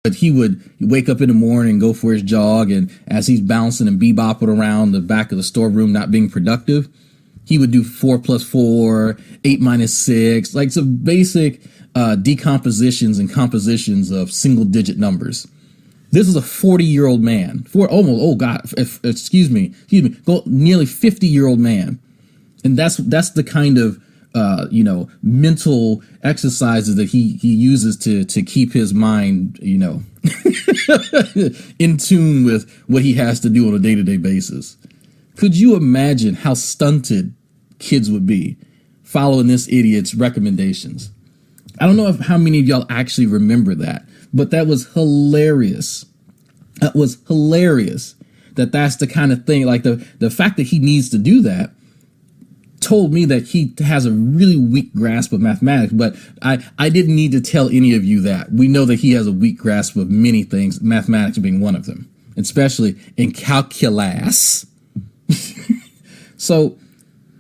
But he would wake up in the morning and go for his jog, and as he's bouncing and bebopping around the back of the storeroom, not being productive, he would do 4 plus 4, 8 minus 6, like some basic decompositions and compositions of single digit numbers. This is a 40-year-old man, nearly 50-year-old man. And that's the kind of mental exercises that he uses to keep his mind, in tune with what he has to do on a day-to-day basis. Could you imagine how stunted kids would be following this idiot's recommendations? I don't know how many of y'all actually remember that, but that was hilarious. That was hilarious. That's the kind of thing, like the fact that he needs to do that told me that he has a really weak grasp of mathematics, but I didn't need to tell any of you that. We know that he has a weak grasp of many things, mathematics being one of them, especially in calculus.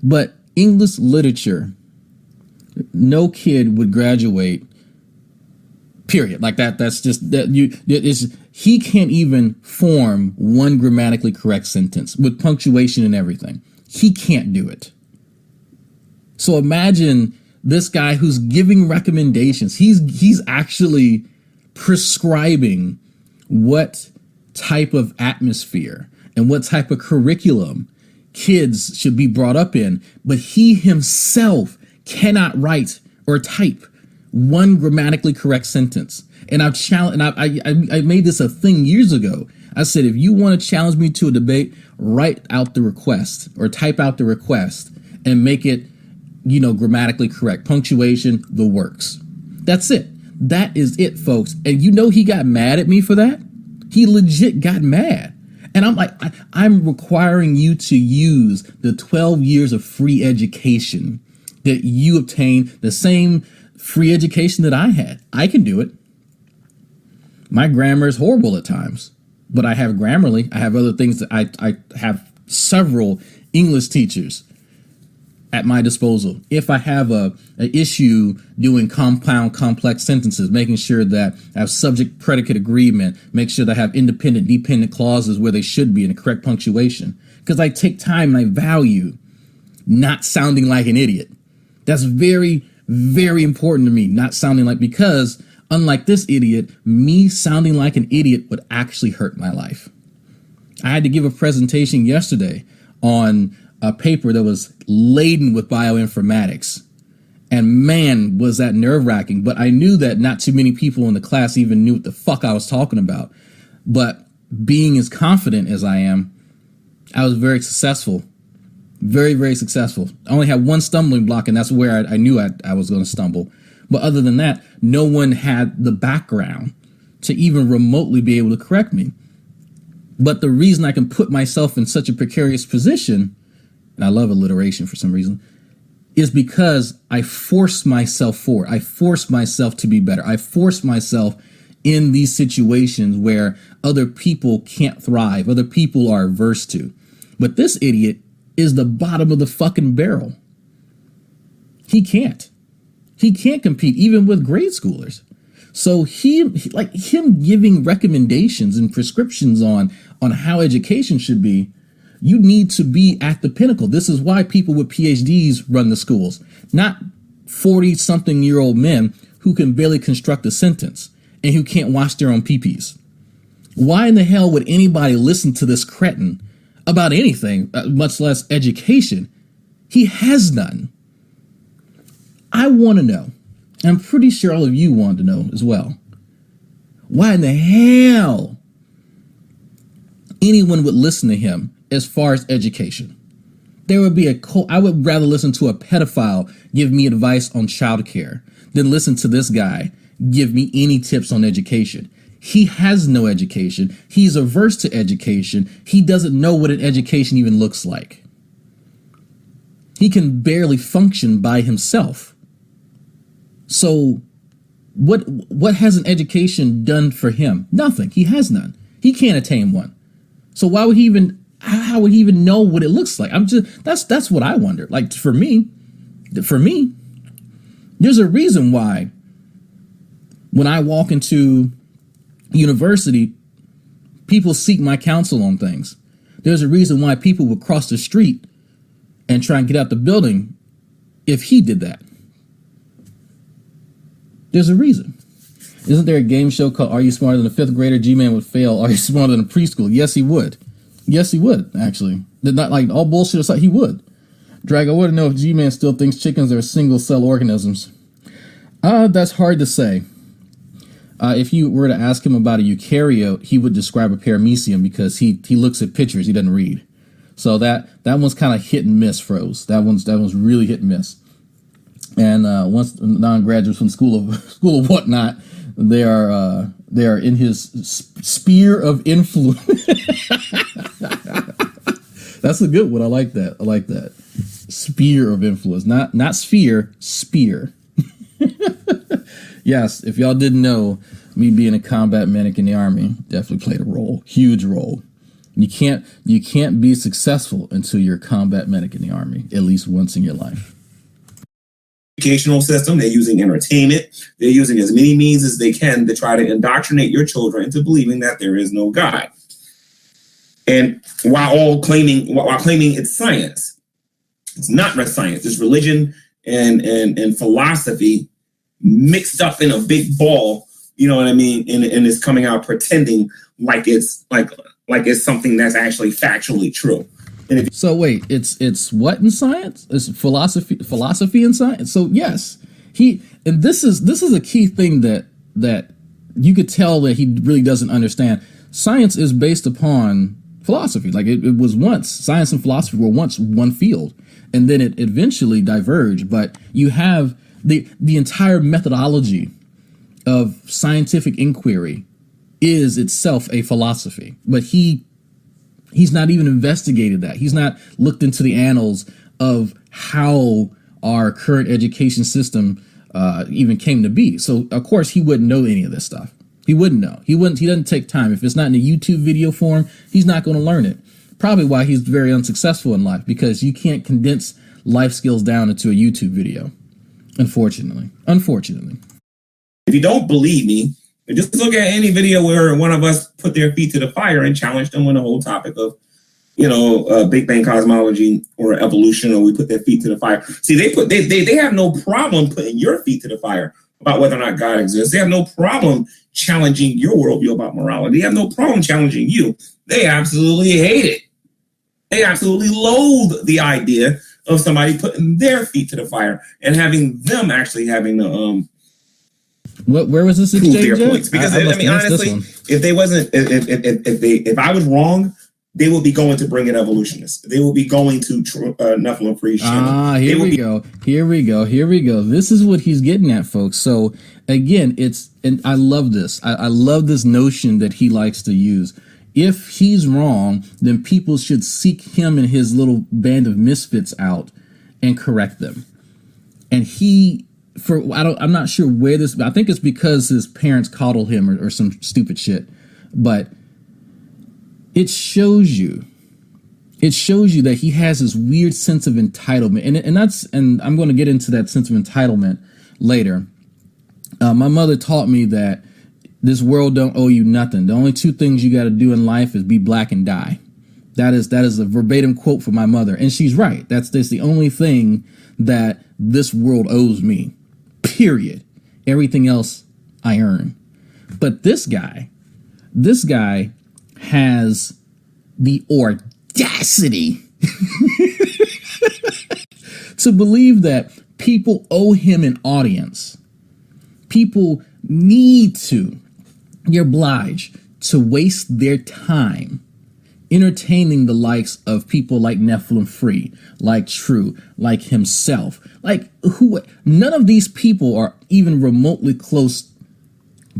But English literature, no kid would graduate, period. Like that's just that he can't even form one grammatically correct sentence with punctuation and everything. He can't do it. So imagine this guy who's giving recommendations. He's actually prescribing what type of atmosphere and what type of curriculum kids should be brought up in, but he himself cannot write or type one grammatically correct sentence. And I've challenged, and I made this a thing years ago. I said, if you want to challenge me to a debate, write out the request or type out the request and make it, grammatically correct, punctuation, the works. That's it. That is it, folks. And he got mad at me for that. He legit got mad. And I'm like, I'm requiring you to use the 12 years of free education that you obtained, the same free education that I had. I can do it. My grammar is horrible at times, but I have Grammarly. I have other things that I have several English teachers at my disposal. If I have an issue doing compound complex sentences, making sure that I have subject predicate agreement, make sure that I have independent dependent clauses where they should be in the correct punctuation, because I take time and I value not sounding like an idiot. That's very, very important to me, not sounding like, because unlike this idiot, me sounding like an idiot would actually hurt my life. I had to give a presentation yesterday on a paper that was laden with bioinformatics. And man, was that nerve-wracking. But I knew that not too many people in the class even knew what the fuck I was talking about. But being as confident as I am, I was very successful. Very, very successful. I only had one stumbling block, and that's where I knew I was going to stumble. But other than that, no one had the background to even remotely be able to correct me. But the reason I can put myself in such a precarious position, and I love alliteration for some reason, is because I force myself forward. I force myself to be better. I force myself in these situations where other people can't thrive, other people are averse to. But this idiot is the bottom of the fucking barrel. He can't compete even with grade schoolers. So him giving recommendations and prescriptions on how education should be, you need to be at the pinnacle. This is why people with PhDs run the schools, not 40-something-year-old men who can barely construct a sentence and who can't wash their own pee-pees. Why in the hell would anybody listen to this cretin about anything, much less education? He has none. I want to know, I'm pretty sure all of you want to know as well, why in the hell anyone would listen to him as far as education. There would be I would rather listen to a pedophile give me advice on childcare than listen to this guy give me any tips on education. He has no education. He's averse to education. He doesn't know what an education even looks like. He can barely function by himself. So what has an education done for him? Nothing. He has none. He can't attain one. So how would he even know what it looks like? That's what I wonder. Like for me, there's a reason why when I walk into university, people seek my counsel on things. There's a reason why people would cross the street and try and get out the building if he did that. There's a reason. Isn't there a game show called Are You Smarter Than a Fifth Grader? G-Man would fail. Are you smarter than a preschool? Yes, he would. Yes, he would, actually. Not like all bullshit aside, he would. Drag, I want to know if G-Man still thinks chickens are single-cell organisms. That's hard to say. If you were to ask him about a eukaryote, he would describe a paramecium because he looks at pictures, he doesn't read. So that one's kind of hit and miss, Froze. That one's really hit and miss. And once non-graduates from school of whatnot, they are in his sphere of influence. That's a good one. I like that. Sphere of influence, not sphere, spear. Yes, if y'all didn't know, me being a combat medic in the Army definitely played a role, huge role. You can't be successful until you're a combat medic in the Army, at least once in your life. Educational system, they're using entertainment, they're using as many means as they can to try to indoctrinate your children into believing that there is no God. And while claiming it's science, it's not science. It's religion and philosophy mixed up in a big ball. You know what I mean? And it's coming out pretending like it's something that's actually factually true. So wait, it's what in science? It's philosophy in science. So yes, and this is a key thing that you could tell that he really doesn't understand. Science is based upon philosophy. Like it was once, science and philosophy were once one field, and then it eventually diverged. But you have the entire methodology of scientific inquiry is itself a philosophy. But he's not even investigated that. He's not looked into the annals of how our current education system even came to be. So of course he wouldn't know any of this stuff. He wouldn't know. He doesn't take time. If it's not in a YouTube video form, he's not going to learn it. Probably why he's very unsuccessful in life, because you can't condense life skills down into a YouTube video. Unfortunately. If you don't believe me, just look at any video where one of us put their feet to the fire and challenged them on the whole topic of, Big Bang cosmology or evolution, or we put their feet to the fire. See, they have no problem putting your feet to the fire about whether or not God exists. They have no problem challenging your worldview about morality. They have no problem challenging you. They absolutely hate it. They absolutely loathe the idea of somebody putting their feet to the fire and having them actually having the where was this exchange their points? Because honestly, if I was wrong, they will be going to bring in evolutionists. They will be going to Nephilim free. Here we go. This is what he's getting at, folks. So again, and I love this. I love this notion that he likes to use. If he's wrong, then people should seek him and his little band of misfits out and correct them. And I'm not sure where this, I think it's because his parents coddle him or some stupid shit, but it shows you that he has this weird sense of entitlement. And I'm going to get into that sense of entitlement later. My mother taught me that this world don't owe you nothing. The only two things you got to do in life is be black and die. That is a verbatim quote from my mother. And she's right. That's the only thing that this world owes me. Period. Everything else I earn. But this guy has the audacity to believe that people owe him an audience. People you're obliged to waste their time entertaining the likes of people like Nephilim Free, like True, like himself. Like none of these people are even remotely close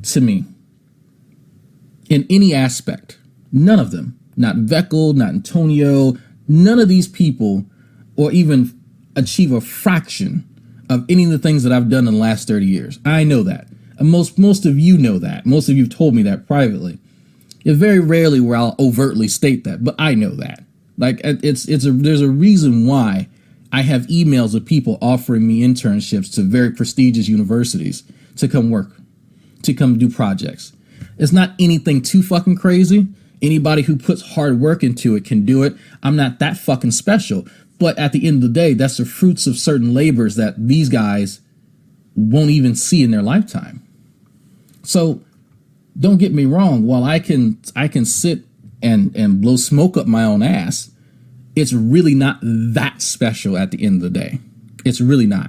to me in any aspect. None of them. Not Veckel, not Antonio. None of these people or even achieve a fraction of any of the things that I've done in the last 30 years. I know that. And most of you know that. Most of you have told me that privately. It's very rarely where I'll overtly state that, but I know that. Like there's a reason why I have emails of people offering me internships to very prestigious universities to come work, to come do projects. It's not anything too fucking crazy. Anybody who puts hard work into it can do it. I'm not that fucking special. But at the end of the day, that's the fruits of certain labors that these guys won't even see in their lifetime. So don't get me wrong. While I can sit and blow smoke up my own ass, it's really not that special at the end of the day. It's really not.